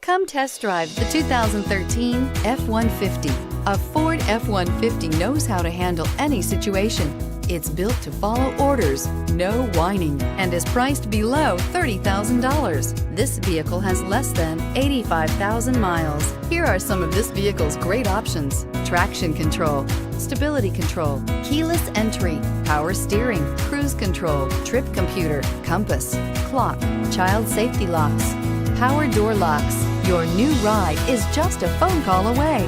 Come test drive the 2013 F-150. A Ford F-150 knows how to handle any situation. It's built to follow orders, no whining, and is priced below $30,000. This vehicle has less than 85,000 miles. Here are some of this vehicle's great options: traction control, stability control, keyless entry, power steering, cruise control, trip computer, compass, clock, child safety locks, power door locks. Your new ride is just a phone call away.